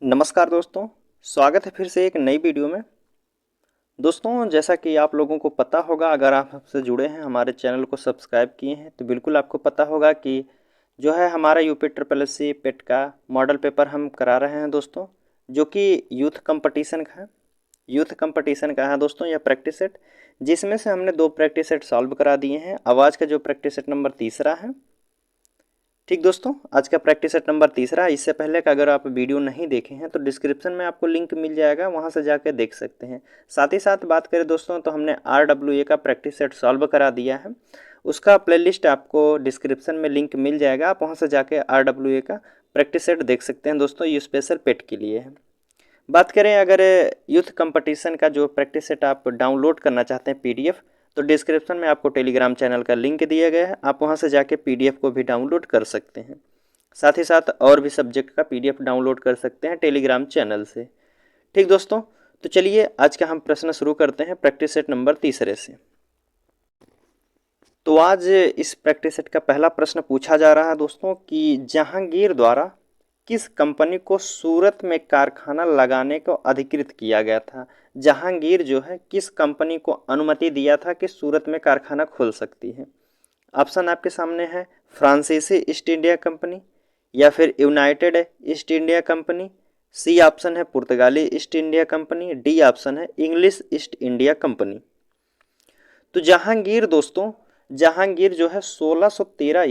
नमस्कार दोस्तों, स्वागत है फिर से एक नई वीडियो में। दोस्तों, जैसा कि आप लोगों को पता होगा, अगर आप हमसे जुड़े हैं, हमारे चैनल को सब्सक्राइब किए हैं, तो बिल्कुल आपको पता होगा कि जो है हमारा यूपी ट्रिपल एस सी पेट का मॉडल पेपर हम करा रहे हैं दोस्तों, जो कि यूथ कंपटीशन का है। दोस्तों, यह प्रैक्टिस सेट, जिसमें से हमने 2 प्रैक्टिस सेट सॉल्व करा दिए हैं। अब आज का जो प्रैक्टिस सेट नंबर तीसरा है। ठीक दोस्तों, आज का प्रैक्टिस सेट नंबर तीसरा। इससे पहले का अगर आप वीडियो नहीं देखे हैं तो डिस्क्रिप्शन में आपको लिंक मिल जाएगा, वहां से जाकर देख सकते हैं। साथ ही साथ बात करें दोस्तों, तो हमने RWA का प्रैक्टिस सेट सॉल्व करा दिया है। उसका प्लेलिस्ट आपको डिस्क्रिप्शन में लिंक मिल जाएगा, आप वहां से जाके RWA का प्रैक्टिस सेट देख सकते हैं दोस्तों। ये स्पेशल पेट के लिए है। बात करें अगर यूथ कंपटीशन का जो प्रैक्टिस सेट आप डाउनलोड करना चाहते हैं PDF, तो डिस्क्रिप्शन में आपको टेलीग्राम चैनल का लिंक दिया गया है, आप वहां से जाके PDF को भी डाउनलोड कर सकते हैं। साथ ही साथ और भी सब्जेक्ट का PDF डाउनलोड कर सकते हैं टेलीग्राम चैनल से। ठीक दोस्तों, तो चलिए आज का हम प्रश्न शुरू करते हैं प्रैक्टिस सेट नंबर तीसरे से। तो आज इस प्रैक्टिस सेट का पहला प्रश्न पूछा जा रहा है दोस्तों कि जहांगीर द्वारा किस कंपनी को सूरत में कारखाना लगाने को अधिकृत किया गया था। जहांगीर जो है किस कंपनी को अनुमति दिया था कि सूरत में कारखाना खोल सकती है। ऑप्शन आपके सामने है, फ्रांसीसी ईस्ट इंडिया कंपनी, या फिर United East India company, C option है पुर्तगाली East India company, D option है इंग्लिश ईस्ट इंडिया कंपनी। तो जहांगीर दोस्तों, जहांगीर जो है 1613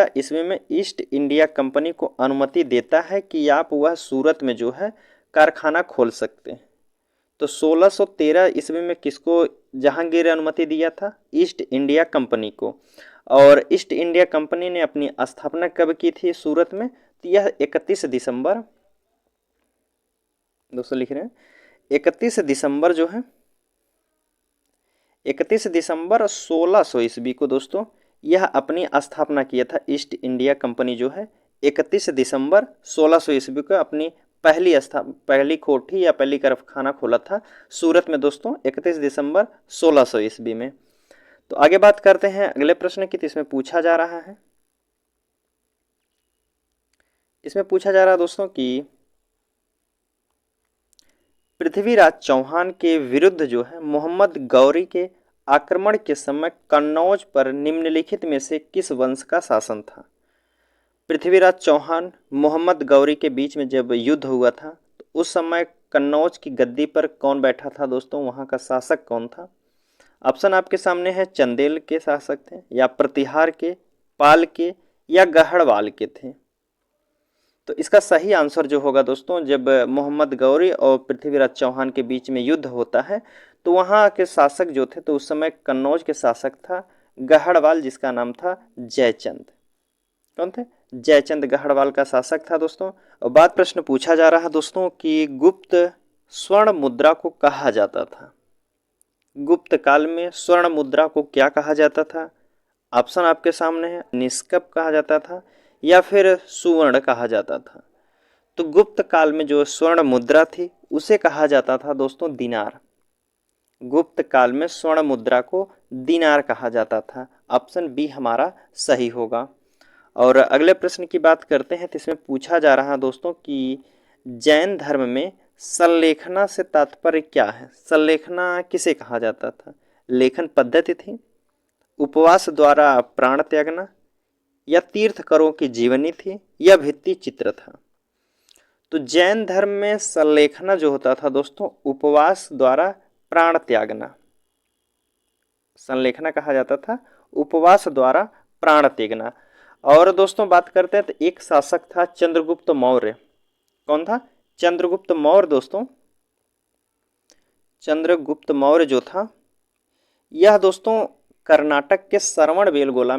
ईस्वी में ईस्ट इंडिया कंपनी को अनुमति देता है कि आप वह सूरत में जो है कारखाना खोल सकते हैं। तो 1613 ईस्वी में किसको जहांगीर अनुमति दिया था? ईस्ट इंडिया कंपनी को। और ईस्ट इंडिया कंपनी ने अपनी स्थापना कब की थी सूरत में? तो यह 31 दिसंबर, दोस्तों लिख रहे हैं 31 दिसंबर जो है 31 दिसंबर 1600 ईस्वी को दोस्तों यह अपनी स्थापना किया था। ईस्ट इंडिया कंपनी जो है 31 दिसंबर 1600 ईस्वी को अपनी पहली कोठी या पहली कारखाना खोला था सूरत में दोस्तों 31 दिसंबर 1600 ईस्वी में। तो आगे बात करते हैं अगले प्रश्न की। इसमें पूछा जा रहा है दोस्तों कि पृथ्वीराज चौहान के विरुद्ध जो है मोहम्मद गौरी के आक्रमण के समय कन्नौज पर निम्नलिखित में से किस वंश का शासन था। पृथ्वीराज चौहान मोहम्मद गौरी के बीच में जब युद्ध हुआ था तो उस समय कन्नौज की गद्दी पर कौन बैठा था दोस्तों, वहां का शासक कौन था? ऑप्शन आपके सामने है, चंदेल के शासक थे, या प्रतिहार के, पाल के, या गढ़वाल के थे। तो इसका सही आंसर जो होगा दोस्तों, जब मोहम्मद गौरी और पृथ्वीराज चौहान के बीच में युद्ध होता है तो वहाँ के शासक जो थे, तो उस समय कन्नौज के शासक था गढ़वाल, जिसका नाम था जयचंद। कौन थे? जयचंद गढ़वाल का शासक था दोस्तों। और बात प्रश्न पूछा जा रहा है दोस्तों कि गुप्त स्वर्ण मुद्रा को कहा जाता था। गुप्त काल में स्वर्ण मुद्रा को क्या कहा जाता था? ऑप्शन आपके सामने है, निष्कप कहा जाता था या फिर सुवर्ण कहा जाता था। तो गुप्त काल में जो स्वर्ण मुद्रा थी उसे कहा जाता था दोस्तों दिनार। गुप्त काल में स्वर्ण मुद्रा को दिनार कहा जाता था। ऑप्शन बी हमारा सही होगा। और अगले प्रश्न की बात करते हैं। तो इसमें पूछा जा रहा है दोस्तों कि जैन धर्म में संलेखना से तात्पर्य क्या है। संलेखना किसे कहा जाता था? लेखन पद्धति थी, उपवास द्वारा प्राण त्यागना, या तीर्थकरों की जीवनी थी, या भित्ति चित्र था। तो जैन धर्म में संलेखना जो होता था दोस्तों, उपवास द्वारा प्राण त्यागना, संलेखना कहा जाता था उपवास द्वारा प्राण त्यागना। और दोस्तों बात करते हैं तो एक शासक था चंद्रगुप्त मौर्य। कौन था? चंद्रगुप्त मौर्य दोस्तों। चंद्रगुप्त मौर्य जो था यह दोस्तों कर्नाटक के श्रवण बेलगोला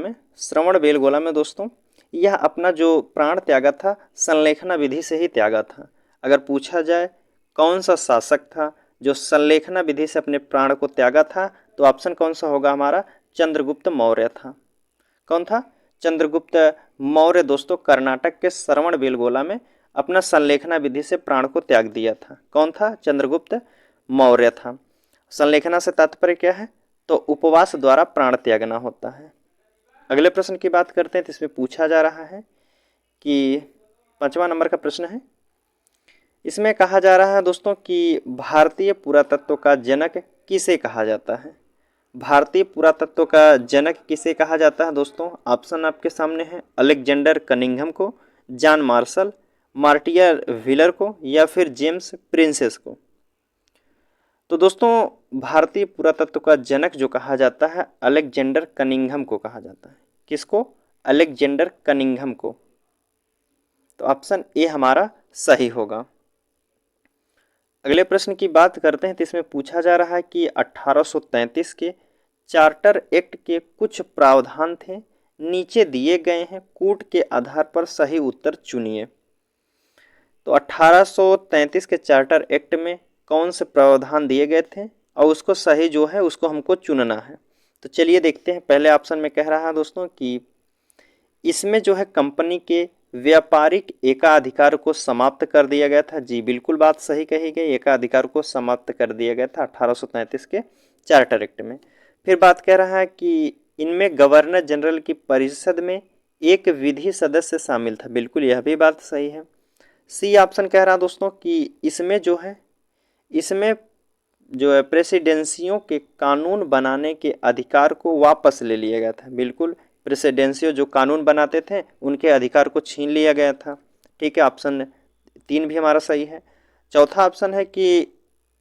में दोस्तों यह अपना जो प्राण त्यागा था संलेखना विधि से ही त्यागा था। अगर पूछा जाए कौन सा शासक था जो संलेखना विधि से अपने प्राण को त्यागा था, तो ऑप्शन कौन सा होगा हमारा? चंद्रगुप्त मौर्य था। कौन था? चंद्रगुप्त मौर्य दोस्तों कर्नाटक के श्रवण बेलगोला में अपना संलेखना विधि से प्राण को त्याग दिया था। कौन था? चंद्रगुप्त मौर्य था। संलेखना से तात्पर्य क्या है? तो उपवास द्वारा प्राण त्यागना होता है। अगले प्रश्न की बात करते हैं। तो इसमें पूछा जा रहा है कि 5वां नंबर का प्रश्न है, इसमें कहा जा रहा है दोस्तों कि भारतीय पुरातत्व का जनक किसे कहा जाता है। भारतीय पुरातत्व का जनक किसे कहा जाता है दोस्तों? ऑप्शन आपके सामने है, अलेक्जेंडर कनिंघम को, जॉन मार्शल, मार्टिया व्हीलर को, या फिर जेम्स प्रिंसेस को। तो दोस्तों भारतीय पुरातत्व का जनक जो कहा जाता है अलेक्जेंडर कनिंघम को कहा जाता है। किसको? अलेक्जेंडर कनिंघम को। तो ऑप्शन ए हमारा सही होगा। अगले प्रश्न की बात करते हैं तो इसमें पूछा जा रहा है कि 1833 के चार्टर एक्ट के कुछ प्रावधान थे, नीचे दिए गए हैं, कूट के आधार पर सही उत्तर चुनिए। तो 1833 के चार्टर एक्ट में कौन से प्रावधान दिए गए थे और उसको सही जो है उसको हमको चुनना है। तो चलिए देखते हैं। पहले ऑप्शन में कह रहा है दोस्तों कि इसमें जो है कंपनी के व्यापारिक एकाधिकार को समाप्त कर दिया गया था। जी बिल्कुल बात सही कही गई, एकाधिकार को समाप्त कर दिया गया था 1833 के चार्टर एक्ट में। फिर बात कह रहा है कि इनमें गवर्नर जनरल की परिषद में एक विधि सदस्य शामिल था। बिल्कुल यह भी बात सही है। सी ऑप्शन कह रहा है दोस्तों कि इसमें जो है प्रेसिडेंसियों के कानून बनाने के अधिकार को वापस ले लिया गया था। बिल्कुल प्रेसिडेंसियों जो कानून बनाते थे उनके अधिकार को छीन लिया गया था। ठीक है, ऑप्शन 3 भी हमारा सही है। चौथा ऑप्शन है कि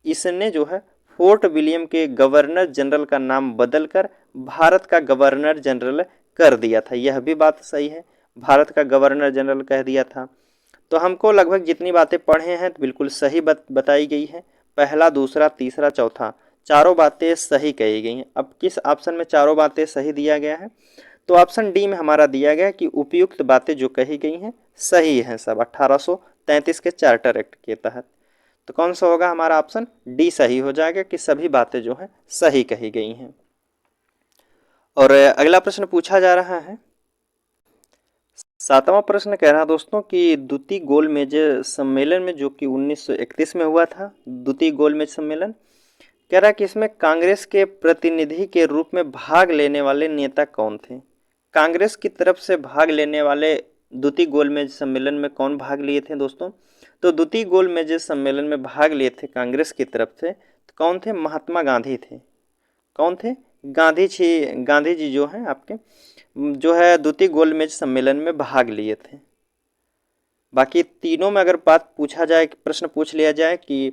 इसने जो है फोर्ट विलियम के गवर्नर जनरल का नाम बदलकर भारत का गवर्नर जनरल कर दिया था। यह भी बात सही है, भारत का गवर्नर जनरल कह दिया था। तो हमको लगभग जितनी बातें पढ़े हैं तो बिल्कुल सही बताई गई है। पहला, दूसरा, तीसरा, चौथा, चारों बातें सही कही गई हैं। अब किस ऑप्शन में चारों बातें सही दिया गया है? तो ऑप्शन डी में हमारा दिया गया कि उपयुक्त बातें जो कही गई हैं सही हैं सब 1833 के चार्टर एक्ट के तहत। तो कौन सा होगा हमारा? ऑप्शन डी सही हो जाएगा कि सभी बातें जो हैं सही कही गई हैं। और अगला प्रश्न पूछा जा रहा है, 7वां प्रश्न कह रहा है दोस्तों कि द्वितीय गोलमेज सम्मेलन में जो कि 1931 में हुआ था, द्वितीय गोलमेज सम्मेलन, कह रहा है कि इसमें कांग्रेस के प्रतिनिधि के रूप में भाग लेने वाले नेता कौन थे। कांग्रेस की तरफ से भाग लेने वाले द्वितीय गोलमेज सम्मेलन में कौन भाग लिए थे दोस्तों? तो द्वितीय गोलमेज सम्मेलन में भाग लिए थे कांग्रेस की तरफ से तो कौन थे? महात्मा गांधी थे। कौन थे? गांधी जी जो हैं आपके जो है द्वितीय गोलमेज सम्मेलन में भाग लिए थे। बाकी तीनों में अगर बात पूछा जाए, प्रश्न पूछ लिया जाए कि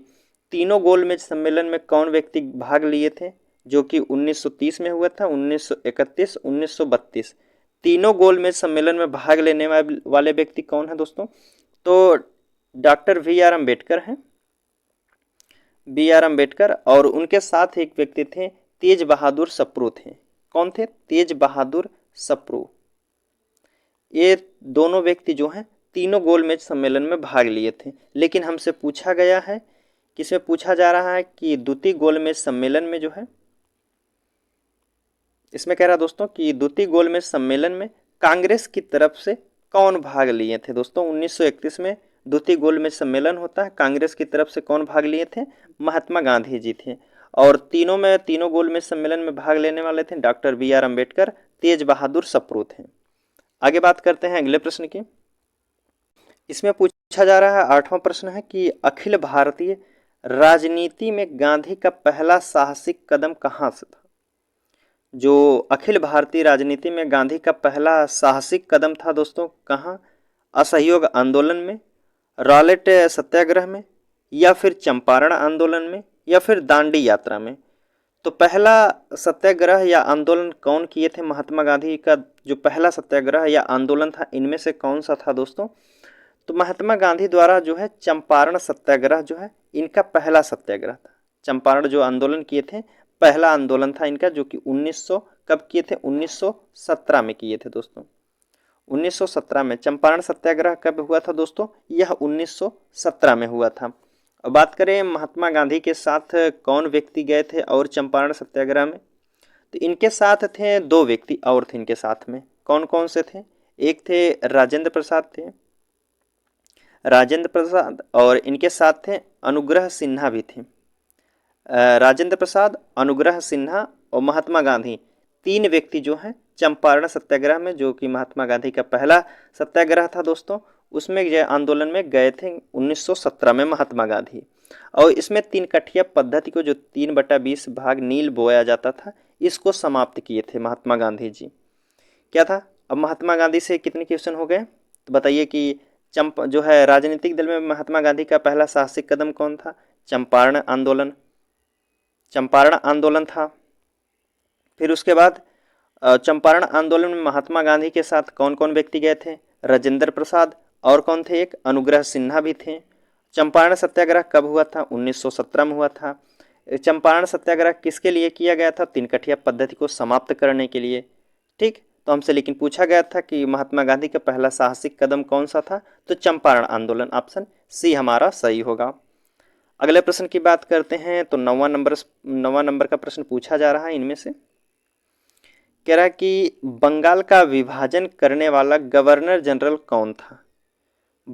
तीनों गोलमेज सम्मेलन में कौन व्यक्ति भाग लिए थे, जो कि 1930 में हुआ था, 1931, 1932, तीनों गोलमेज सम्मेलन में भाग लेने वाले व्यक्ति कौन है दोस्तों? तो डॉक्टर वी.आर. अम्बेडकर हैं, बी.आर. अम्बेडकर, और उनके साथ एक व्यक्ति थे तेज बहादुर सप्रू थे। कौन थे? तेज बहादुर सप्रू। ये दोनों व्यक्ति जो हैं तीनों गोलमेज सम्मेलन में भाग लिए थे। लेकिन हमसे पूछा गया है, किसमें पूछा जा रहा है कि द्वितीय गोलमेज सम्मेलन में जो है, इसमें कह रहा दोस्तों कि द्वितीय गोलमेज सम्मेलन में कांग्रेस की तरफ से कौन भाग लिए थे दोस्तों? 1931 में द्वितीय गोलमेज सम्मेलन होता है, कांग्रेस की तरफ से कौन भाग लिए थे? महात्मा गांधी जी थे। और तीनों गोलमेज सम्मेलन में भाग लेने वाले थे डॉक्टर बी.आर. अम्बेडकर, तेज बहादुर सप्रू थे। आगे बात करते हैं अगले प्रश्न की। इसमें पूछा जा रहा है 8वां प्रश्न है कि अखिल भारतीय राजनीति में गांधी का पहला साहसिक कदम कहाँ से था? जो अखिल भारतीय राजनीति में गांधी का पहला साहसिक कदम था दोस्तों, कहाँ? असहयोग आंदोलन में, रॉलेट सत्याग्रह में, या फिर चंपारण आंदोलन में, या फिर दांडी यात्रा में। तो पहला सत्याग्रह या आंदोलन कौन किए थे? महात्मा गांधी का जो पहला सत्याग्रह या आंदोलन था इनमें से कौन सा था दोस्तों? तो महात्मा गांधी द्वारा जो है चंपारण सत्याग्रह जो है इनका पहला सत्याग्रह था। चंपारण जो आंदोलन किए थे पहला आंदोलन था इनका, जो कि 1900 कब किए थे? 1917 में किए थे दोस्तों। 1917 में चंपारण सत्याग्रह कब हुआ था दोस्तों? यह 1917 में हुआ था। अब बात करें महात्मा गांधी के साथ कौन व्यक्ति गए थे और चंपारण सत्याग्रह में, तो इनके साथ थे 2 व्यक्ति और थे इनके साथ में। कौन कौन से थे? एक थे राजेंद्र प्रसाद थे, राजेंद्र प्रसाद, और इनके साथ थे अनुग्रह सिन्हा भी थे। राजेंद्र प्रसाद, अनुग्रह सिन्हा और महात्मा गांधी, 3 व्यक्ति जो हैं चंपारण सत्याग्रह में, जो कि महात्मा गांधी का पहला सत्याग्रह था दोस्तों, उसमें जो आंदोलन में गए थे 1917 में महात्मा गांधी। और इसमें 3 कठिया पद्धति को, जो 3/20 भाग नील बोया जाता था, इसको समाप्त किए थे महात्मा गांधी जी। क्या था? अब महात्मा गांधी से कितने क्वेश्चन हो गए, तो बताइए कि जो है राजनीतिक दल में महात्मा गांधी का पहला साहसिक कदम कौन था? चंपारण आंदोलन। चंपारण आंदोलन था। फिर उसके बाद चंपारण आंदोलन में महात्मा गांधी के साथ कौन कौन व्यक्ति गए थे? राजेंद्र प्रसाद, और कौन थे? एक अनुग्रह सिन्हा भी थे। चंपारण सत्याग्रह कब हुआ था? 1917 में हुआ था। चंपारण सत्याग्रह किसके लिए किया गया था? 3 कठिया पद्धति को समाप्त करने के लिए। ठीक, तो हमसे लेकिन पूछा गया था कि महात्मा गांधी का पहला साहसिक कदम कौन सा था? तो चंपारण आंदोलन, ऑप्शन सी हमारा सही होगा। अगले प्रश्न की बात करते हैं, तो 9वां नंबर का प्रश्न पूछा जा रहा है इनमें से। कह रहा है कि बंगाल का विभाजन करने वाला गवर्नर जनरल कौन था?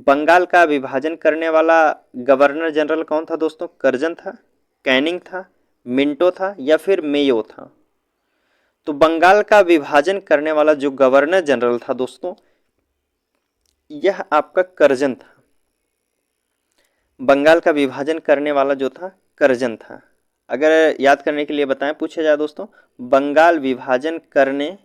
बंगाल का विभाजन करने वाला गवर्नर जनरल कौन था दोस्तों? कर्जन था, कैनिंग था, मिंटो था, या फिर मेयो था? तो बंगाल का विभाजन करने वाला जो गवर्नर जनरल था दोस्तों, यह आपका कर्जन था। बंगाल का विभाजन करने वाला जो था, कर्जन था। अगर याद करने के लिए बताएं, पूछा जाए दोस्तों, बंगाल विभाजन करने,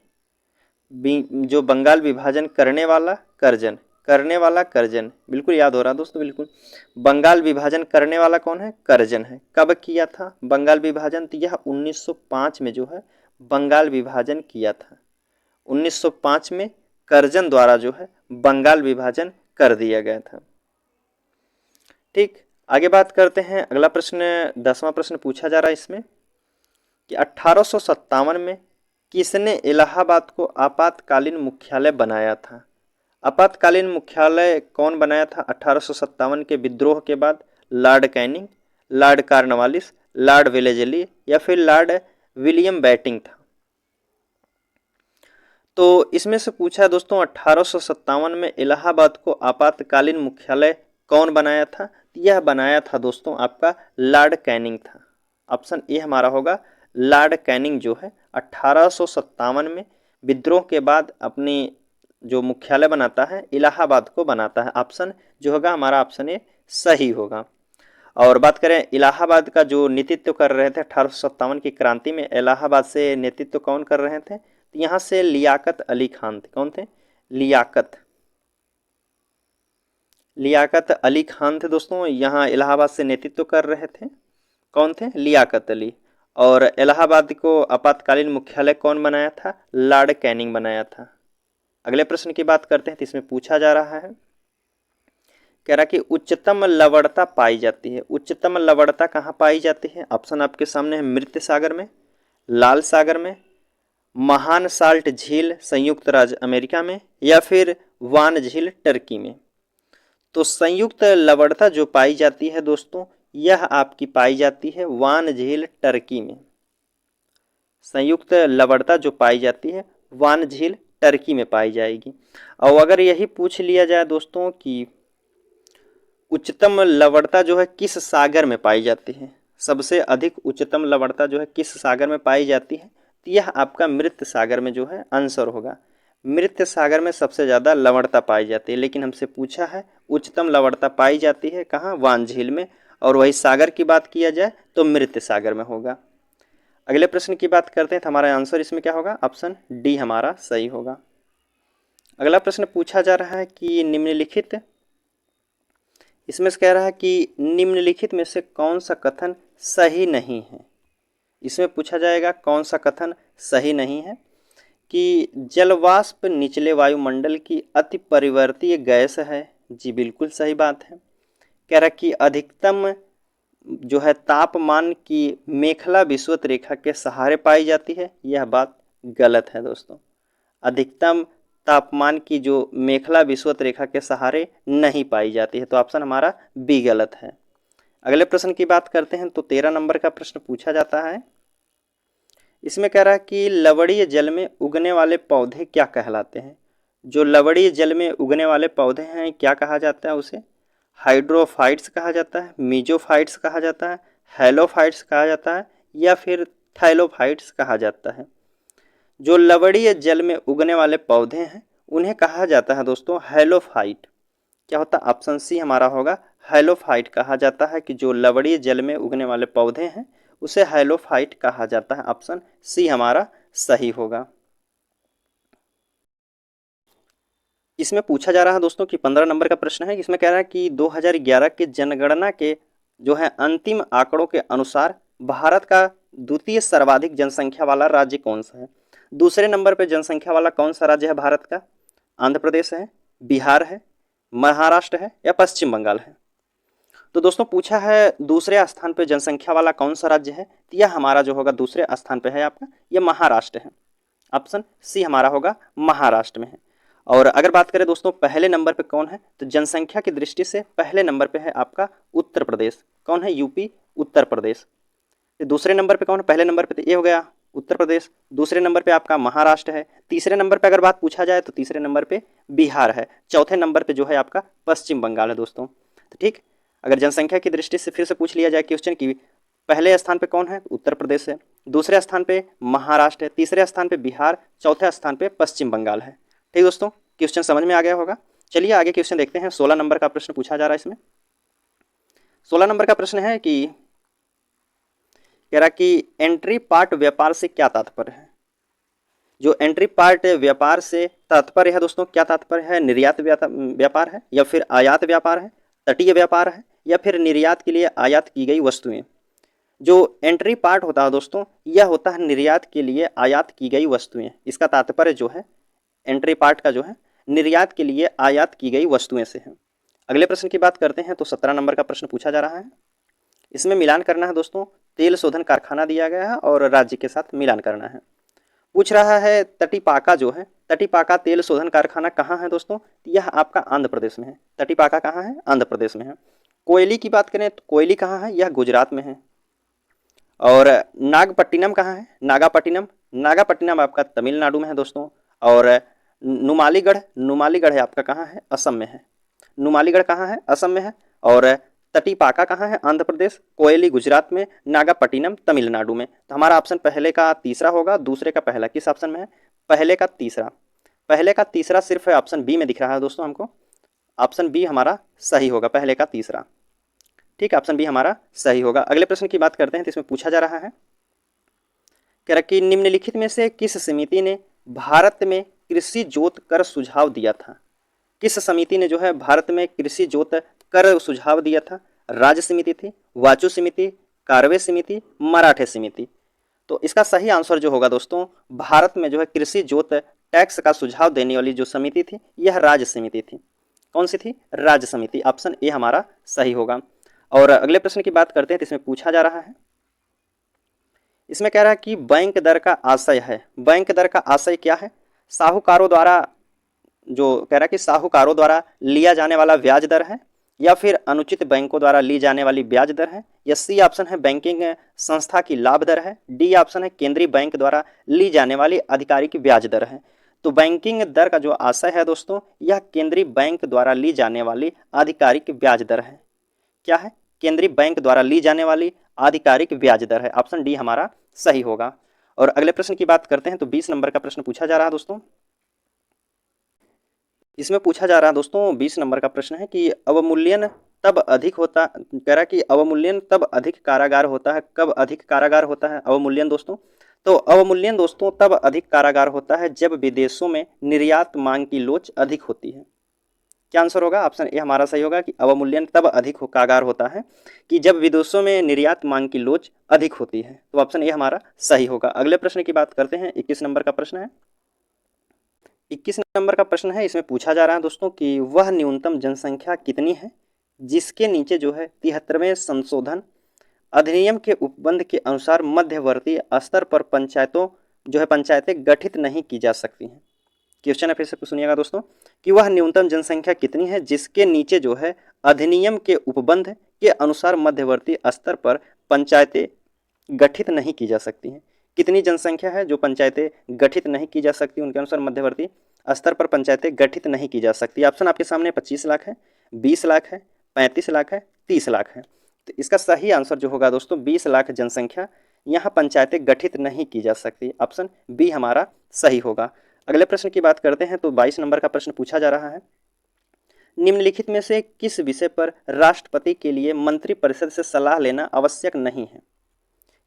जो बंगाल विभाजन करने वाला कर्जन, करने वाला कर्जन, बिल्कुल याद हो रहा दोस्तों, बिल्कुल। बंगाल विभाजन करने वाला कौन है? कर्जन है। कब किया था बंगाल विभाजन? तो यह 1905 में जो है बंगाल विभाजन किया था। 1905 में कर्जन द्वारा जो है बंगाल विभाजन कर दिया गया था। ठीक, आगे बात करते हैं। अगला प्रश्न 10वां प्रश्न पूछा जा रहा है इसमें कि 1857 में किसने इलाहाबाद को आपातकालीन मुख्यालय बनाया था? आपातकालीन मुख्यालय कौन बनाया था 1857 के विद्रोह के बाद? Lord Canning, Lord Cornwallis, Lord Wellesley, या फिर लॉर्ड विलियम बेंटिंक था? तो इसमें से पूछा है दोस्तों 1857 में इलाहाबाद को आपातकालीन मुख्यालय कौन बनाया था? यह बनाया था दोस्तों आपका लॉर्ड कैनिंग था। ऑप्शन ए हमारा होगा, लॉर्ड कैनिंग जो है 1857 में विद्रोह के बाद अपनी जो मुख्यालय बनाता है इलाहाबाद को बनाता है। ऑप्शन जो होगा हमारा ऑप्शन ए सही होगा। और बात करें इलाहाबाद का जो नेतृत्व कर रहे थे 1857 की क्रांति में, इलाहाबाद से नेतृत्व कौन कर रहे थे? तो यहाँ से लियाकत अली खान थे। कौन थे? लियाकत अली खान थे दोस्तों, यहाँ इलाहाबाद से नेतृत्व कर रहे थे। कौन थे? लियाकत अली। और इलाहाबाद को आपातकालीन मुख्यालय कौन बनाया था? लॉर्ड कैनिंग बनाया था। अगले प्रश्न की बात करते हैं, तो इसमें पूछा जा रहा है, कह रहा कि उच्चतम लवणता पाई जाती है। उच्चतम लवणता कहाँ पाई जाती है? ऑप्शन आपके सामने है, मृत सागर में, लाल सागर में, महान साल्ट झील संयुक्त राज्य अमेरिका में, या फिर वान झील टर्की में? तो संयुक्त लवणता जो पाई जाती है दोस्तों, यह आपकी पाई जाती है वान झील टर्की में। संयुक्त लवणता जो पाई जाती है वान झील टर्की में पाई जाएगी। और अगर यही पूछ लिया जाए दोस्तों कि उच्चतम लवणता जो है किस सागर में पाई जाती है, सबसे अधिक उच्चतम लवणता जो है किस सागर में पाई जाती है, तो यह आपका मृत सागर में जो है आंसर होगा। मृत सागर में सबसे ज़्यादा लवणता पाई जाती है, लेकिन हमसे पूछा है उच्चतम लवणता पाई जाती है कहाँ? वान झील में। और वही सागर की बात किया जाए तो मृत सागर में होगा। अगले प्रश्न की बात करते हैं, तो हमारा आंसर इसमें क्या होगा? ऑप्शन डी हमारा सही होगा। अगला प्रश्न पूछा जा रहा है कि निम्नलिखित, इसमें से कह रहा है कि निम्नलिखित में से कौन सा कथन सही नहीं है? इसमें पूछा जाएगा कौन सा कथन सही नहीं है कि जलवाष्प निचले वायुमंडल की अति परिवर्तीय गैस है। जी बिल्कुल सही बात है। कह रहा कि अधिकतम जो है तापमान की मेखला विषुवत रेखा के सहारे पाई जाती है, यह बात गलत है दोस्तों। अधिकतम तापमान की जो मेखला विषुवत रेखा के सहारे नहीं पाई जाती है, तो ऑप्शन हमारा बी गलत है। अगले प्रश्न की बात करते हैं, तो 13 नंबर का प्रश्न पूछा जाता है। इसमें कह रहा है कि लवणीय जल में उगने वाले पौधे क्या कहलाते हैं? जो लवणीय जल में उगने वाले पौधे हैं क्या कहा जाता है? उसे हाइड्रोफाइट्स कहा जाता है, मीजोफाइट्स कहा जाता है, हेलोफाइट्स कहा जाता है, या फिर थाइलोफाइट्स कहा जाता है? जो लवणीय जल में उगने वाले पौधे हैं उन्हें कहा जाता है दोस्तों हेलोफाइट। क्या होता है? ऑप्शन सी हमारा होगा हैलोफाइट कहा जाता है कि जो लवणीय जल में उगने वाले पौधे हैं उसे हैलोफाइट कहा जाता है। ऑप्शन सी हमारा सही होगा। इसमें पूछा जा रहा है दोस्तों कि 15 नंबर का प्रश्न है। इसमें कह रहा है कि 2011 के जनगणना के जो है अंतिम आंकड़ों के अनुसार भारत का द्वितीय सर्वाधिक जनसंख्या वाला राज्य कौन सा है? दूसरे नंबर पर जनसंख्या वाला कौन सा राज्य है भारत का? आंध्र प्रदेश है, बिहार है, महाराष्ट्र है या पश्चिम बंगाल है? तो दोस्तों पूछा है दूसरे स्थान पर जनसंख्या वाला कौन सा राज्य है, तो यह हमारा जो होगा दूसरे स्थान पर है आपका, यह महाराष्ट्र है। ऑप्शन सी हमारा होगा महाराष्ट्र में है। और अगर बात करें दोस्तों पहले नंबर पे कौन है, तो जनसंख्या की दृष्टि से पहले नंबर पे है आपका उत्तर प्रदेश। कौन है? यूपी, उत्तर प्रदेश। दूसरे नंबर पे कौन है? पहले नंबर पे तो ये हो गया उत्तर प्रदेश, दूसरे नंबर पे आपका महाराष्ट्र है, तीसरे नंबर पे अगर बात पूछा जाए तो तीसरे नंबर पे बिहार है, चौथे नंबर पे जो है आपका पश्चिम बंगाल है दोस्तों। तो ठीक, अगर जनसंख्या की दृष्टि से फिर से पूछ लिया जाए क्वेश्चन की पहले स्थान पे कौन है? उत्तर प्रदेश है, दूसरे स्थान पे महाराष्ट्र है, तीसरे स्थान पे बिहार, चौथे स्थान पे पश्चिम बंगाल है। ठीक दोस्तों, क्वेश्चन समझ में आ गया होगा। चलिए आगे क्वेश्चन देखते हैं। 16 नंबर का प्रश्न पूछा जा रहा है। इसमें 16 नंबर का प्रश्न है कि कह रहा कि एंट्री पार्ट व्यापार से क्या तात्पर्य है? जो एंट्री पार्ट व्यापार से तात्पर्य है दोस्तों, क्या तात्पर्य है? निर्यात व्यापार है या फिर आयात व्यापार है, तटीय व्यापार है या फिर निर्यात के लिए आयात की गई वस्तुएं? जो एंट्री पार्ट होता है दोस्तों, यह होता है निर्यात के लिए आयात की गई वस्तुएं। इसका तात्पर्य जो है एंट्री पार्ट का जो है निर्यात के लिए आयात की गई वस्तुएं से है। अगले प्रश्न की बात करते हैं तो 17 नंबर का प्रश्न पूछा जा रहा है। इसमें मिलान करना है दोस्तों, तेल शोधन कारखाना दिया गया है और राज्य के साथ मिलान करना है। पूछ रहा है तटीपाका जो है, तटीपाका तेल शोधन कारखाना कहाँ है दोस्तों? यह आपका आंध्र प्रदेश में है। तटीपाका कहाँ है? आंध्र प्रदेश में है। कोयली की बात करें तो कोयली कहाँ है? यह गुजरात में है। और नागपट्टिनम कहाँ है? नागापट्टिनम, नागापट्टिनम आपका तमिलनाडु में है दोस्तों। और नुमालीगढ़, नुमालीगढ़ है आपका कहाँ है? असम में है। नुमालीगढ़ कहाँ है? असम में है। और तटीपाका कहाँ है? आंध्र प्रदेश। कोयली गुजरात में, नागापट्टिनम तमिलनाडु में। तो हमारा ऑप्शन पहले का तीसरा होगा, दूसरे का पहला। किस ऑप्शन में है? पहले का तीसरा। पहले का तीसरा सिर्फ ऑप्शन बी में दिख रहा है दोस्तों हमको। ऑप्शन बी हमारा सही होगा, पहले का तीसरा। ठीक, ऑप्शन बी हमारा सही होगा। अगले प्रश्न की बात करते हैं तो इसमें पूछा जा रहा है कह रहा कि निम्नलिखित में से किस समिति ने भारत में कृषि जोत कर सुझाव दिया था? किस समिति ने जो है भारत में कृषि जोत कर सुझाव दिया था? राज्य समिति थी, वाचु समिति, कार्वे समिति, मराठे समिति? तो इसका सही आंसर जो होगा दोस्तों, भारत में जो है कृषि जोत टैक्स का सुझाव देने वाली जो समिति थी यह राज्य समिति थी। कौन सी थी? राज्य समिति। ऑप्शन ए हमारा सही होगा। और अगले प्रश्न की बात करते हैं तो इसमें पूछा जा रहा है, इसमें कह रहा है कि बैंक दर का आशय है। बैंक दर का आशय क्या है? साहूकारों द्वारा, जो कह रहा है कि साहूकारों द्वारा लिया जाने वाला ब्याज दर है या फिर अनुचित बैंकों द्वारा ली जाने वाली ब्याज दर है, या सी ऑप्शन है बैंकिंग संस्था की लाभ दर है, डी ऑप्शन है केंद्रीय बैंक द्वारा ली जाने वाली आधिकारिक ब्याज दर है। तो बैंकिंग दर का जो आशय है दोस्तों, यह केंद्रीय बैंक द्वारा ली जाने वाली आधिकारिक ब्याज दर है। क्या है? केंद्रीय बैंक द्वारा ली जाने वाली आधिकारिक ब्याज दर है। ऑप्शन डी हमारा सही होगा। और अगले प्रश्न की बात करते हैं तो 20 नंबर का प्रश्न पूछा जा रहा है दोस्तों। इसमें पूछा जा रहा है दोस्तों 20 नंबर का प्रश्न है कि अवमूल्यन तब अधिक होता, कह रहा कि अवमूल्यन तब अधिक कारागार होता है। कब अधिक कारागार होता है अवमूल्यन दोस्तों? तो अवमूल्यन दोस्तों तब अधिक कारागार होता है जब विदेशों में निर्यात मांग की लोच अधिक होती है। क्या आंसर होगा? ऑप्शन ए हमारा सही होगा कि अवमूल्यन तब अधिक कारागार होता है कि जब विदेशों में निर्यात मांग की लोच अधिक होती है। तो ऑप्शन ए हमारा सही होगा। अगले प्रश्न की बात करते हैं। 21 नंबर का प्रश्न है। 21 नंबर का प्रश्न है, इसमें पूछा जा रहा है दोस्तों कि वह न्यूनतम जनसंख्या कितनी है जिसके नीचे जो है 73वें संशोधन अधिनियम के उपबंध के अनुसार मध्यवर्ती स्तर पर पंचायतों जो है पंचायतें गठित नहीं की जा सकती हैं। क्वेश्चन है, फिर से सुनिएगा दोस्तों कि वह न्यूनतम जनसंख्या कितनी है जिसके नीचे जो है अधिनियम के उपबंध के अनुसार मध्यवर्ती स्तर पर पंचायतें गठित नहीं की जा सकती हैं। कितनी जनसंख्या है जो पंचायतें गठित नहीं की जा सकती, उनके अनुसार मध्यवर्ती स्तर पर पंचायतें गठित नहीं की जा सकती। ऑप्शन आपके सामने 25 लाख है, 20 लाख है, 35 लाख है, 30 लाख है। तो इसका सही आंसर जो होगा दोस्तों 20 लाख जनसंख्या, यहाँ पंचायतें गठित नहीं की जा सकती। ऑप्शन बी हमारा सही होगा। अगले प्रश्न की बात करते हैं तो 22 नंबर का प्रश्न पूछा जा रहा है। निम्नलिखित में से किस विषय पर राष्ट्रपति के लिए मंत्रिपरिषद से सलाह लेना आवश्यक नहीं है?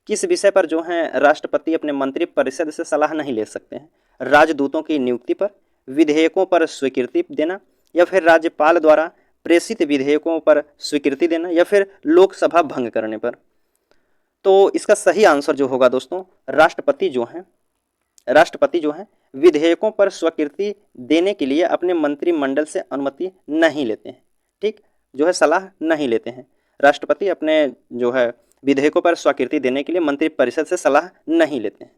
किस विषय पर जो है राष्ट्रपति अपने मंत्रिपरिषद से सलाह नहीं ले सकते हैं? राजदूतों की नियुक्ति पर, विधेयकों पर स्वीकृति देना, या फिर राज्यपाल द्वारा प्रेषित विधेयकों पर स्वीकृति देना, या फिर लोकसभा भंग करने पर? तो इसका सही आंसर जो होगा दोस्तों, राष्ट्रपति जो है विधेयकों पर स्वीकृति देने के लिए अपने मंत्रिमंडल से अनुमति नहीं लेते हैं। ठीक, जो है सलाह नहीं लेते हैं। राष्ट्रपति अपने जो है विधेयकों पर स्वीकृति देने के लिए मंत्रिपरिषद से सलाह नहीं लेते हैं।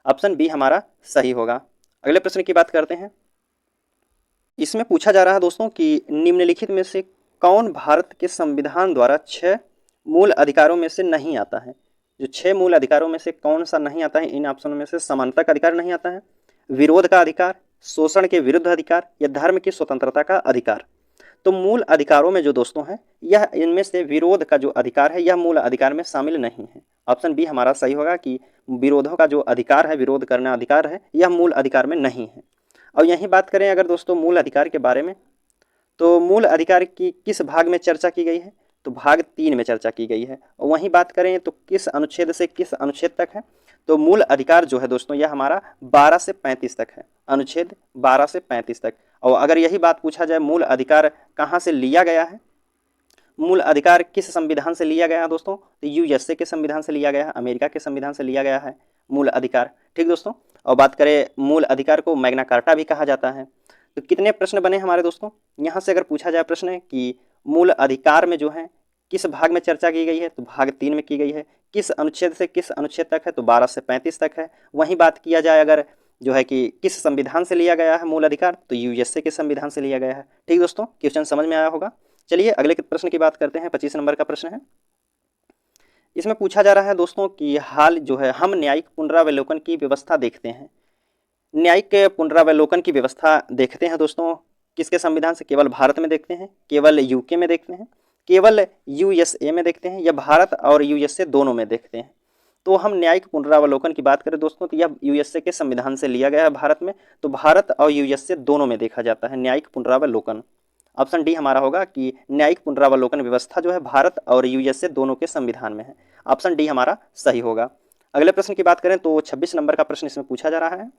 ऑप्शन बी हमारा सही होगा। अगले प्रश्न की बात करते हैं। इसमें पूछा जा रहा है दोस्तों कि निम्नलिखित में से कौन भारत के संविधान द्वारा 6 मूल अधिकारों में से नहीं आता है? जो 6 मूल अधिकारों में से कौन सा नहीं आता है? इन ऑप्शनों में से समानता का अधिकार नहीं आता है, विरोध का अधिकार, शोषण के विरुद्ध अधिकार, या धर्म की स्वतंत्रता का अधिकार। तो मूल अधिकारों में जो दोस्तों है, यह इनमें से विरोध का जो अधिकार है यह मूल अधिकार में शामिल नहीं है। ऑप्शन बी हमारा सही होगा कि विरोधों का जो अधिकार है, विरोध करना अधिकार है, यह मूल अधिकार में नहीं है। और यहीं बात करें अगर दोस्तों मूल अधिकार के बारे में, तो मूल अधिकार की किस भाग में चर्चा की गई है? तो भाग 3 में चर्चा की गई है। और वहीं बात करें तो किस अनुच्छेद से किस अनुच्छेद तक है? तो मूल अधिकार जो है दोस्तों यह हमारा 12 से 35 तक है, अनुच्छेद 12 से 35 तक। और अगर यही बात पूछा जाए मूल अधिकार कहाँ से लिया गया है, मूल अधिकार किस संविधान से लिया गया है दोस्तों? तो यूएसए के संविधान से लिया गया है, अमेरिका के संविधान से लिया गया है मूल अधिकार। ठीक दोस्तों, और बात करें मूल अधिकार को मैग्ना कार्टा भी कहा जाता है। तो कितने प्रश्न बने हमारे दोस्तों? यहाँ से अगर पूछा जाए प्रश्न कि मूल अधिकार में जो है किस भाग में चर्चा की गई है, तो भाग 3 में की गई है। किस अनुच्छेद से किस अनुच्छेद तक है? तो 12 से 35 तक है। वहीं बात किया जाए अगर जो है कि किस संविधान से लिया गया है मूल अधिकार, तो यूएसए के संविधान से लिया गया है। ठीक दोस्तों, क्वेश्चन समझ में आया होगा। चलिए अगले प्रश्न की बात करते हैं। 25 नंबर का प्रश्न है। इसमें पूछा जा रहा है दोस्तों कि हाल जो है हम न्यायिक पुनरावलोकन की व्यवस्था देखते हैं। न्यायिक पुनरावलोकन की व्यवस्था देखते हैं दोस्तों किसके संविधान से? केवल भारत में देखते हैं, केवल यूके में देखते हैं, केवल यूएसए में देखते हैं, या भारत और यूएसए दोनों में देखते हैं? तो हम न्यायिक पुनरावलोकन की बात करें दोस्तों तो यह यूएसए के संविधान से लिया गया है भारत में। तो भारत और यूएसए दोनों में देखा जाता है न्यायिक पुनरावलोकन। ऑप्शन डी हमारा होगा कि न्यायिक पुनरावलोकन व्यवस्था जो है भारत और यूएसए दोनों के संविधान में है। ऑप्शन डी हमारा सही होगा। अगले प्रश्न की बात करें तो 26 नंबर का प्रश्न इसमें पूछा जा रहा है।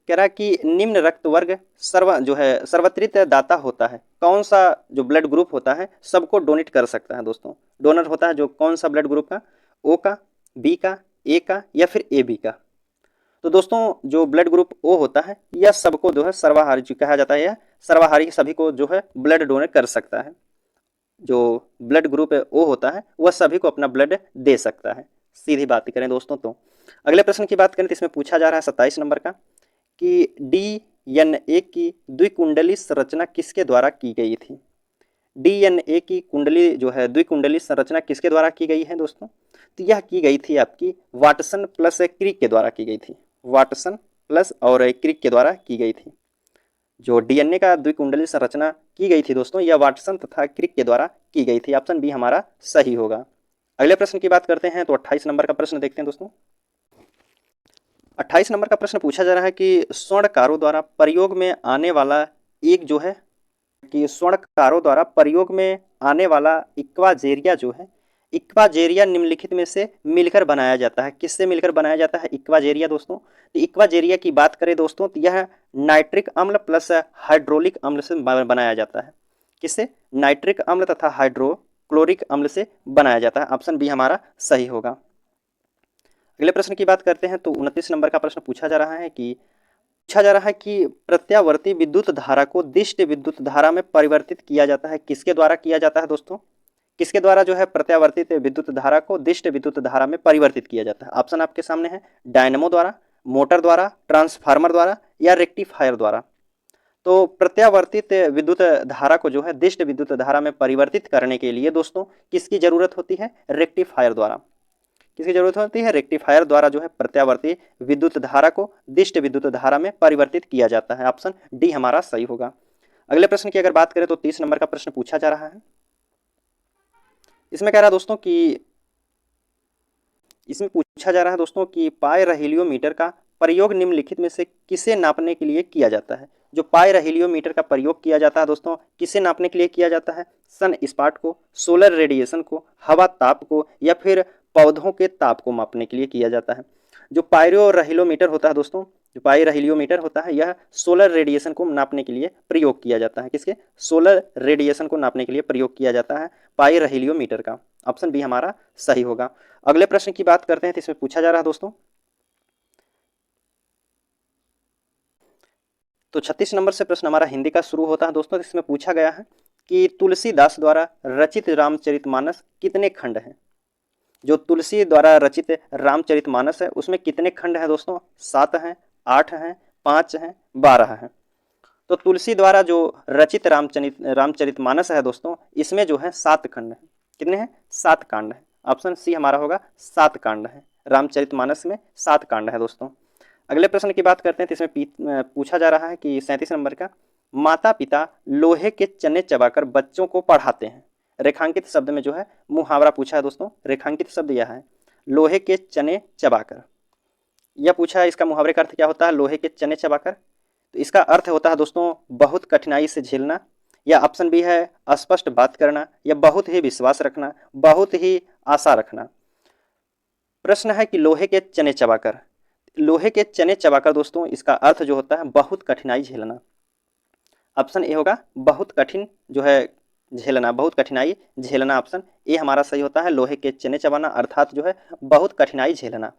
कह रहा है कि निम्न रक्त वर्ग सर्वत्रित दाता होता है। कौन सा जो ब्लड ग्रुप होता है सबको डोनेट कर सकता है दोस्तों? डोनर होता है जो कौन सा ब्लड ग्रुप का? ओ का, बी का, ए का, या फिर ए बी का? तो दोस्तों जो ब्लड ग्रुप ओ होता है यह सबको जो है सर्वाहारी कहा जाता है, यह सर्वाहारी सभी को जो है ब्लड डोनेट कर सकता है। जो ब्लड ग्रुप ओ होता है वह सभी को अपना ब्लड दे सकता है। सीधी बात करें दोस्तों तो अगले प्रश्न की बात करें तो इसमें पूछा जा रहा है 27 नंबर का कि डीएनए की द्विकुंडली संरचना किसके द्वारा की गई थी? डीएनए की कुंडली जो है द्विकुंडली संरचना किसके द्वारा की गई है दोस्तों? तो यह की गई थी आपकी वाटसन प्लस क्रिक के द्वारा की गई थी। वाटसन प्लस और क्रिक के द्वारा की गई थी। जो डीएनए का द्विकुंडली संरचना की गई थी दोस्तों यह वाटसन तथा क्रिक के द्वारा की गई थी। ऑप्शन बी हमारा सही होगा। अगले प्रश्न की बात करते हैं तो 28 नंबर का प्रश्न देखते हैं दोस्तों। 28 नंबर का प्रश्न पूछा जा रहा है कि स्वर्णकारों द्वारा प्रयोग में आने वाला एक जो है कि स्वर्णकारों द्वारा प्रयोग में आने वाला इक्वाजेरिया जो है, इक्वाजेरिया निम्नलिखित में से मिलकर बनाया जाता है। किससे मिलकर बनाया जाता है इक्वाजेरिया दोस्तों? तो इक्वाजेरिया की बात करें दोस्तों तो यह नाइट्रिक अम्ल प्लस हाइड्रोलिक अम्ल से बनाया जाता है। किससे? नाइट्रिक अम्ल तथा हाइड्रोक्लोरिक अम्ल से बनाया जाता है। ऑप्शन बी हमारा सही होगा। अगले प्रश्न की बात करते हैं तो 29 नंबर का प्रश्न पूछा जा रहा है कि प्रत्यावर्ती विद्युत धारा को दिष्ट विद्युत धारा में परिवर्तित किया जाता है। किसके द्वारा किया जाता है दोस्तों? किसके द्वारा जो है प्रत्यावर्तित विद्युत धारा को दिष्ट विद्युत धारा में परिवर्तित किया जाता है? ऑप्शन आपके सामने है, डायनेमो द्वारा, मोटर द्वारा, ट्रांसफार्मर द्वारा, या रेक्टिफायर द्वारा। तो प्रत्यावर्तित विद्युत धारा को जो है दिष्ट विद्युत धारा में परिवर्तित करने के लिए दोस्तों किसकी जरूरत होती है? रेक्टिफायर द्वारा। किसकी जरूरत होती है? रेक्टिफायर द्वारा जो है प्रत्यावर्ती विद्युत धारा को दिष्ट विद्युत धारा में परिवर्तित किया जाता है। ऑप्शन डी हमारा सही होगा। अगले प्रश्न की अगर बात करें तो 30 नंबर का प्रश्न पूछा जा रहा है। इसमें कह रहा है दोस्तों कि पायरोहीलियोमीटर का प्रयोग निम्नलिखित में से किसे नापने के लिए किया जाता है? जो पाइरोहीलियोमीटर का प्रयोग किया जाता है दोस्तों, किसे नापने के लिए किया जाता है? सन स्पॉट को, सोलर रेडिएशन को, हवा ताप को, या फिर पौधों के ताप को मापने के लिए किया जाता है। जो पाइरोहीलियोमीटर होता है दोस्तों, जो पाइरोहीलियोमीटर होता है, यह सोलर रेडिएशन को नापने के लिए प्रयोग किया जाता है। किसके? सोलर रेडिएशन को नापने के लिए प्रयोग किया जाता है पाइरोहीलियोमीटर का। ऑप्शन बी हमारा सही होगा। अगले प्रश्न की बात करते हैं, तो इसमें पूछा जा रहा है दोस्तों, तो 36 नंबर से प्रश्न हमारा हिंदी का शुरू होता है दोस्तों। इसमें पूछा गया है कि तुलसीदास द्वारा रचित रामचरितमानस कितने खंड हैं? जो तुलसी द्वारा रचित रामचरितमानस है उसमें कितने खंड हैं दोस्तों? 7 हैं, 8 हैं, 5 हैं, 12 हैं। तो तुलसी द्वारा जो रचित रामचरितमानस है दोस्तों, इसमें जो है 7 खंड हैं। कितने हैं? 7 कांड हैं। ऑप्शन सी हमारा होगा, 7 कांड है। रामचरितमानस में 7 कांड है दोस्तों। अगले प्रश्न की बात करते हैं, तो इसमें पूछा जा रहा है कि 37 नंबर का, माता पिता लोहे के चने चबाकर बच्चों को पढ़ाते हैं। रेखांकित शब्द में जो है मुहावरा पूछा है दोस्तों। रेखांकित शब्द यह है, लोहे के चने चबाकर। यह पूछा है, इसका मुहावरे का अर्थ क्या होता है? लोहे के चने चबाकर। तो इसका अर्थ होता है दोस्तों बहुत कठिनाई से झेलना, या ऑप्शन बी है अस्पष्ट बात करना, या बहुत ही विश्वास रखना, बहुत ही आशा रखना। प्रश्न है कि लोहे के चने चबाकर, लोहे के चने चबाकर दोस्तों इसका अर्थ जो होता है बहुत कठिनाई झेलना। ऑप्शन ए होगा बहुत कठिन जो है झेलना, बहुत कठिनाई झेलना। ऑप्शन ए हमारा सही होता है, लोहे के चने चबाना अर्थात जो है बहुत कठिनाई झेलना।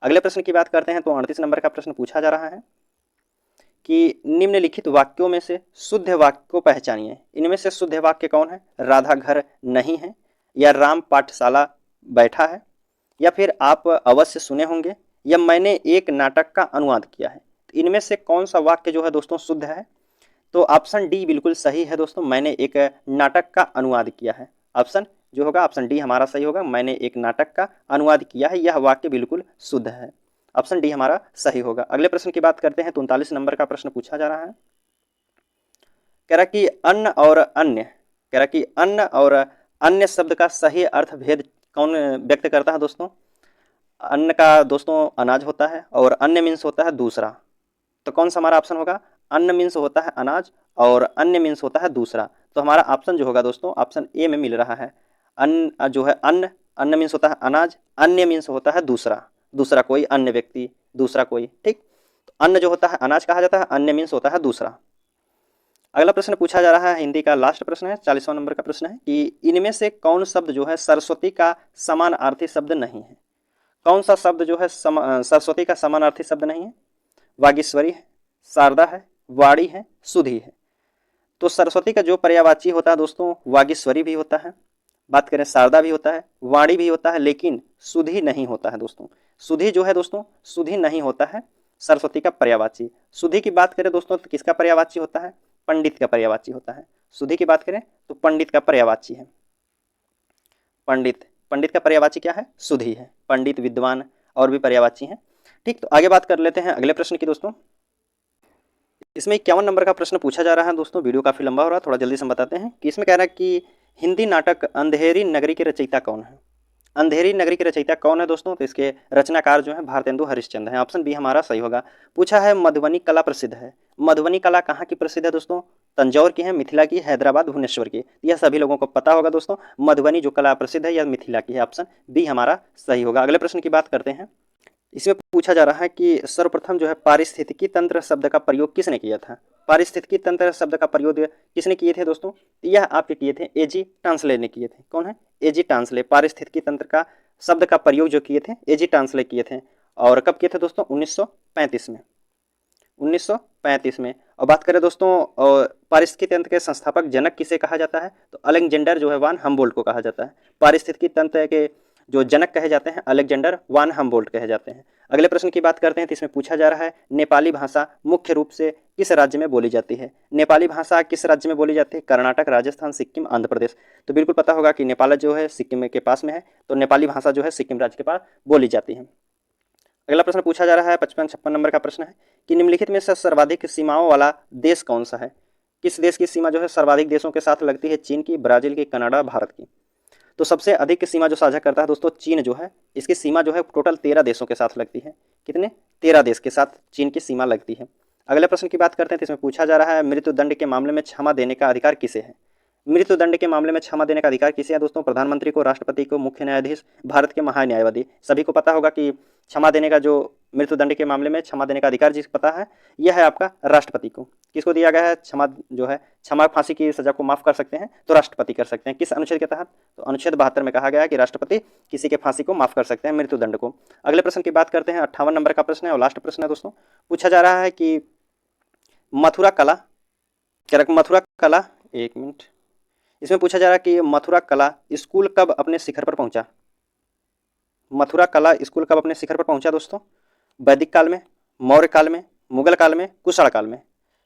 अगले प्रश्न की बात करते हैं, तो 38 नंबर का प्रश्न पूछा जा रहा है कि निम्नलिखित वाक्यों में से शुद्ध वाक्य को पहचानिए। इनमें से शुद्ध वाक्य कौन है? राधा घर नहीं है, या राम पाठशाला बैठा है, या फिर आप अवश्य सुने होंगे, या मैंने एक नाटक का अनुवाद किया है। तो इनमें से कौन सा वाक्य जो है दोस्तों शुद्ध है? तो ऑप्शन डी बिल्कुल सही है दोस्तों, मैंने एक नाटक का अनुवाद किया है। ऑप्शन जो होगा ऑप्शन डी हमारा सही होगा, मैंने एक नाटक का अनुवाद किया है, यह वाक्य बिल्कुल शुद्ध है। ऑप्शन डी हमारा सही होगा। अगले प्रश्न की बात करते हैं, तो 39 नंबर का प्रश्न पूछा जा रहा है, कह रहा कि अन्न और अन्य, कह रहा कि अन्न और अन्य शब्द का सही अर्थ भेद कौन व्यक्त करता है दोस्तों? अन्न का दोस्तों अनाज होता है, और अन्य मीन्स होता है दूसरा। तो कौन सा हमारा ऑप्शन होगा? अन्न मीन्स होता है अनाज, और अन्य मीन्स होता है दूसरा। तो हमारा ऑप्शन जो होगा दोस्तों ऑप्शन ए में मिल रहा है। अन्न जो है अन्न, अन्न मीन्स होता है अनाज, अन्य मीन्स होता है दूसरा, दूसरा कोई, अन्य व्यक्ति, दूसरा कोई। ठीक, तो अन्न जो होता है अनाज कहा जाता है, अन्य मीन्स होता है दूसरा। अगला प्रश्न पूछा जा रहा है, हिंदी का लास्ट प्रश्न है, 40वां नंबर का प्रश्न है कि इनमें से कौन शब्द जो है सरस्वती का समानार्थी शब्द नहीं है? कौन सा शब्द जो है सरस्वती का समानार्थी शब्द नहीं है? वागीश्वरी है, शारदा है, वाणी है, सुधी है। तो सरस्वती का जो पर्यायवाची होता है दोस्तों वागीश्वरी भी होता है, बात करें शारदा भी होता है, वाणी भी होता है, लेकिन सुधी नहीं होता है दोस्तों। सुधी जो है दोस्तों, सुधी नहीं होता है सरस्वती का पर्यायवाची। सुधी की बात करें दोस्तों तो किसका पर्यायवाची होता है? पंडित का पर्यायवाची होता है। सुधी की बात करें तो पंडित का पर्यायवाची है। पंडित, पंडित का पर्यायवाची क्या है? सुधी है। पंडित, विद्वान और भी पर्यायवाची हैं। ठीक, तो आगे बात कर लेते हैं अगले प्रश्न की दोस्तों। इसमें 51 नंबर का प्रश्न पूछा जा रहा है दोस्तों, वीडियो काफ़ी लंबा हो रहा है, थोड़ा जल्दी से हम बताते हैं कि इसमें कह रहा है कि हिंदी नाटक अंधेरी नगरी के रचयिता कौन है? अंधेरी नगरी के रचयिता कौन है दोस्तों? तो इसके रचनाकार जो है भारतेंदु हरिश्चंद्र हैं। ऑप्शन बी हमारा सही होगा। पूछा है मधुबनी कला प्रसिद्ध है। मधुबनी कला कहाँ की प्रसिद्ध है दोस्तों? तंजौर की है, मिथिला की, हैदराबाद, भुवनेश्वर की। यह सभी लोगों को पता होगा दोस्तों, मधुबनी जो कला प्रसिद्ध है यह मिथिला की है। ऑप्शन बी हमारा सही होगा। अगले प्रश्न की बात करते हैं। इसमें पूछा जा रहा है कि सर्वप्रथम जो है पारिस्थितिकी तंत्र शब्द का प्रयोग किसने किया था? पारिस्थितिकी तंत्र शब्द का प्रयोग किसने किए थे दोस्तों? यह आपके किए थे एजी टांसले ने किए थे। कौन है? एजी टांसले। पारिस्थितिकी तंत्र का शब्द का प्रयोग जो किए थे एजी टांसले किए थे। और कब किए थे दोस्तों? 1935 में। 1935 में। और बात करें दोस्तों पारिस्थितिकी तंत्र के संस्थापक जनक किसे कहा जाता है? तो अलेक्जेंडर जो है वान हम्बोल्ट को कहा जाता है। पारिस्थितिकी तंत्र के जो जनक कहे जाते हैं अलेक्जेंडर वान हम्बोल्ट कहे जाते हैं। अगले प्रश्न की बात करते हैं, तो इसमें पूछा जा रहा है नेपाली भाषा मुख्य रूप से किस राज्य में बोली जाती है? नेपाली भाषा किस राज्य में बोली जाती है? कर्नाटक, राजस्थान, सिक्किम, आंध्र प्रदेश। तो बिल्कुल पता होगा कि नेपाल जो है सिक्किम के पास में है, तो नेपाली भाषा जो है सिक्किम राज्य के पास बोली जाती है। अगला प्रश्न पूछा जा रहा है 55-56 नंबर का प्रश्न है कि निम्नलिखित में से सर्वाधिक सीमाओं वाला देश कौन सा है? किस देश की सीमा जो है सर्वाधिक देशों के साथ लगती है? चीन की, ब्राजील की, कनाडा, भारत की। तो सबसे अधिक सीमा जो साझा करता है दोस्तों चीन जो है, इसकी सीमा जो है टोटल 13 देशों के साथ लगती है। कितने? 13 देश के साथ चीन की सीमा लगती है। अगले प्रश्न की बात करते हैं तो इसमें पूछा जा रहा है मृत्यु दंड के मामले में क्षमा देने का अधिकार किसे है। मृत्यु दंड के मामले में क्षमा देने का अधिकार किसे है दोस्तों? प्रधानमंत्री को, राष्ट्रपति को, मुख्य न्यायाधीश, भारत के महान्यायवादी। सभी को पता होगा कि क्षमा देने का जो मृत्यु दंड के मामले में क्षमा देने का अधिकार जिसको पता है यह है आपका राष्ट्रपति को। किसको दिया गया है क्षमा जो है क्षमा, फांसी की सजा को माफ कर सकते हैं तो राष्ट्रपति कर सकते हैं। किस अनुच्छेद के तहत? तो अनुच्छेद 72 में कहा गया है कि राष्ट्रपति किसी के फांसी को माफ कर सकते हैं, मृत्यु दंड को। अगले प्रश्न की बात करते हैं, 58 नंबर का प्रश्न है और लास्ट प्रश्न है दोस्तों। पूछा जा रहा है कि मथुरा कला, एक मिनट, इसमें पूछा जा रहा है कि मथुरा कला स्कूल कब अपने शिखर पर पहुंचा? मथुरा कला स्कूल कब अपने शिखर पर पहुंचा दोस्तों? वैदिक काल में, मौर्य काल में, मुगल काल में, कुषाण काल में।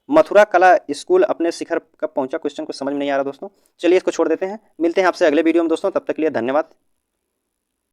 मथुरा कला स्कूल अपने शिखर कब पहुंचा? क्वेश्चन को समझ में नहीं आ रहा दोस्तों, चलिए इसको छोड़ देते हैं। मिलते हैं आपसे अगले वीडियो में दोस्तों, तब तक के लिए धन्यवाद।